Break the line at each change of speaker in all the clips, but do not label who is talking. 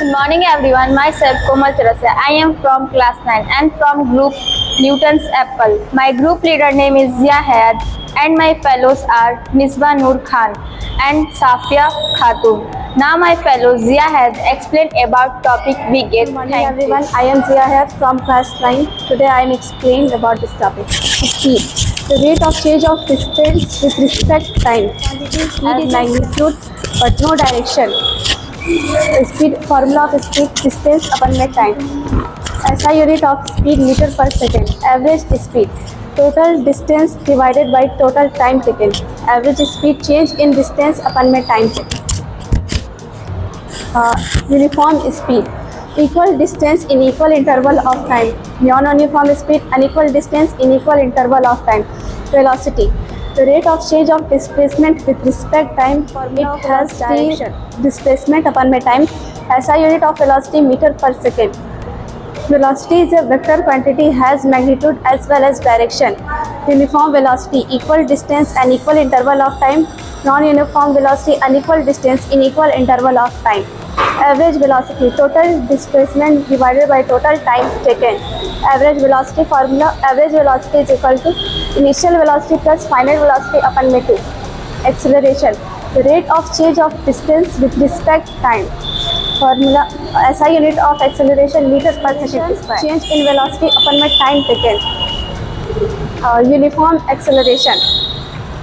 Good morning everyone, myself Komal Chorasya. I am from class 9 and from group Newton's Apple. My group leader name is Zia Hayat and my fellows are Misbah Noor Khan and Safia Khatun. Now my fellow Zia Hayat explain about topic we get.
Good morning everyone, I am Zia Hayat from class 9. Today I am explaining about this topic. Speed. The rate of change of distance with respect to time. Quantity, speed is magnitude but no direction. Speed, formula of speed, distance upon my time. SI unit of speed, meter per second. Average speed, total distance divided by total time taken. Average speed change in distance upon my time taken. Uniform speed, equal distance in equal interval of time. Non-uniform speed, unequal distance in equal interval of time. Velocity, the rate of change of displacement with respect time. It has direction. Displacement upon my time. SI unit of velocity, meter per second. Velocity is a vector quantity, has magnitude as well as direction. Uniform velocity, equal distance and equal interval of time. Non-uniform velocity, unequal distance in equal interval of time. Average velocity, total displacement divided by total time taken. Average velocity formula, average velocity is equal to initial velocity plus final velocity upon m2. Acceleration, the rate of change of distance with respect time. Formula, SI unit of acceleration, meters per second square. Change in velocity upon my time taken. Uniform acceleration,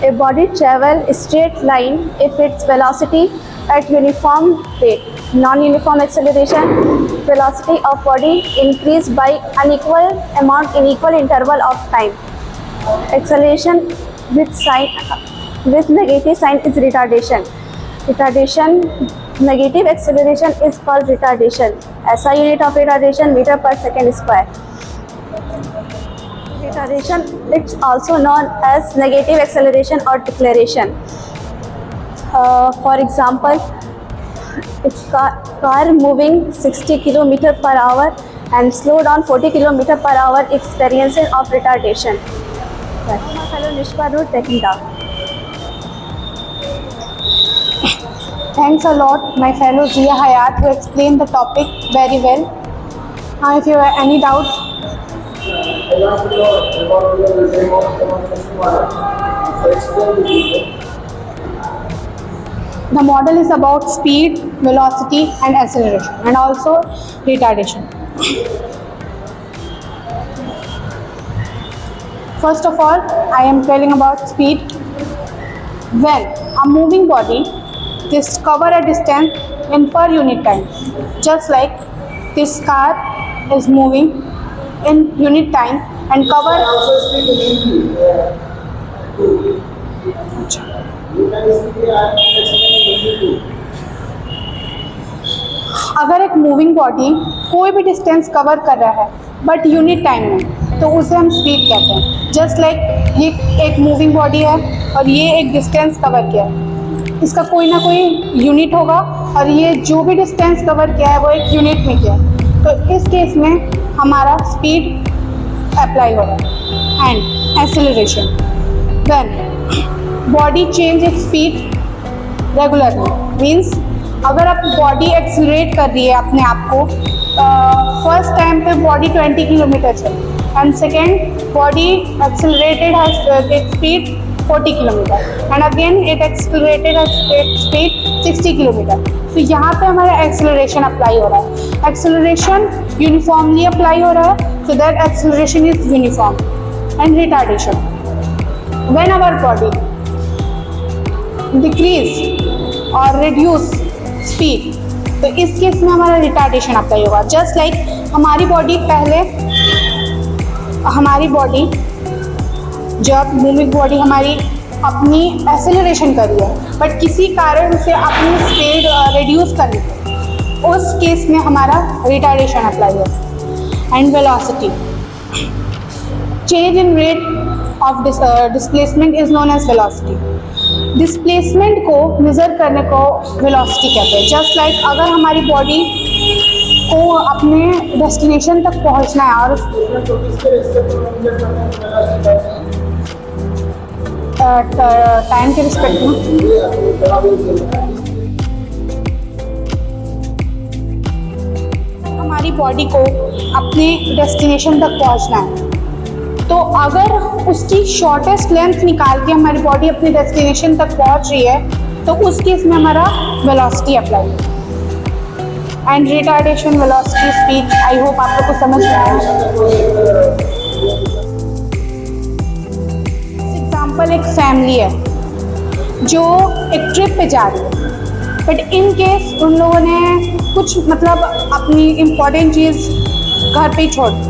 a body travel straight line if its velocity at uniform rate. Non-uniform acceleration, velocity of body increase by unequal amount in equal interval of time. Acceleration with negative sign is retardation. Negative acceleration is called retardation. SI unit of retardation, meter per second square. Retardation, it's also known as negative acceleration or deceleration. For example, it's car moving 60 km per hour and slow down 40 km per hour experiencing of retardation. My fellow Misbah Noor Tekinda.
Thanks a lot, my fellow Zia Hayat, who explained the topic very well. Now, if you have any doubt, the model is about speed, velocity, and acceleration, and also retardation. First of all, I am telling about speed. When a moving body cover a distance in per unit time, just like this car is moving in unit time and cover अगर एक moving body कोई भी distance cover कर रहा है but unit time में, तो उसे हम स्पीड कहते हैं. जस्ट लाइक ये एक मूविंग बॉडी है और ये एक डिस्टेंस कवर किया है, इसका कोई ना कोई यूनिट होगा और ये जो भी डिस्टेंस कवर किया है वो एक यूनिट में किया है, तो इस केस में हमारा स्पीड अप्लाई होगा. And acceleration, when body change its speed regularly, means अगर आप बॉडी एक्सेलरेट कर रही है अपने आप को, फर्स्ट टाइम पे बॉडी 20 किलोमीटर चली and second body accelerated has its speed 40 kilometre and again it accelerated its speed 60 kilometre. तो यहाँ पे हमारा एक्सेलरेशन अप्लाई हो रहा है. एक्सेलरेशन यूनिफॉर्मली अप्लाई हो रहा है, so that acceleration is uniform. And retardation, when our body decrease और रिड्यूस स्पीड, तो इस केस में हमारा रिटार्डेशन अप्लाई होगा. जस्ट लाइक हमारी बॉडी जब मूविंग बॉडी हमारी अपनी एक्सेलरेशन कर रही है बट किसी कारण से अपनी स्पीड रिड्यूस कर रही है, उस केस में हमारा रिटार्डेशन अप्लाई होगा. And velocity, change in rate of displacement is known as velocity. Displacement को मेज़र करने को वेलोसिटी कहते हैं. जस्ट लाइक अगर हमारी बॉडी को अपने डेस्टिनेशन तक पहुंचना है और टाइम के रिस्पेक्ट में बॉडी को अपने डेस्टिनेशन तक पहुंचना है, तो अगर उसकी शॉर्टेस्ट लेंथ निकाल के हमारी बॉडी अपने डेस्टिनेशन तक पहुंच रही है तो उस केस में हमारा वेलोसिटी अप्लाई है। And retardation, velocity, speed, I hope आप लोग को समझ में आया। एग्जाम्पल, एक फैमिली है जो एक ट्रिप पे जा रही है, बट इन केस उन लोगों ने कुछ मतलब अपनी इम्पोर्टेंट चीज़ घर पे ही छोड़ दी,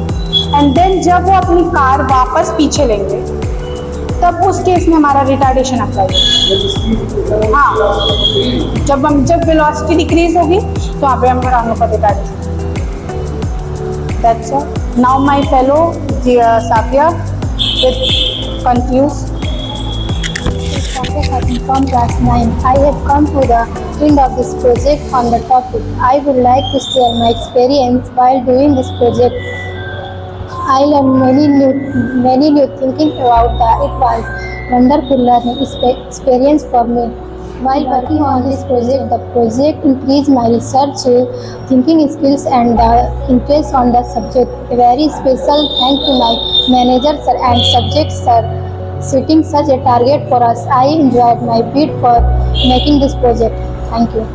एंड देन जब वो अपनी कार वापस पीछे लेंगे तब उस केस में हमारा रिटार्डेशन अप्लाई है। हाँ, जब वेलोसिटी डिक्रीज होगी तो वहाँ पे हम होगा retardation. That's all. Now my fellow Safia with कंक्लूज।
From class 9, I have come to the end of this project on the topic. I would like to share my experience while doing this project. I learned many new thinking about that. It was wonderful learning experience for me. While working on this project, the project increased my research thinking skills and the interest on the subject. A very special thank to my manager sir and subject sir setting such a target for us. I enjoyed my bit for making this project. Thank you.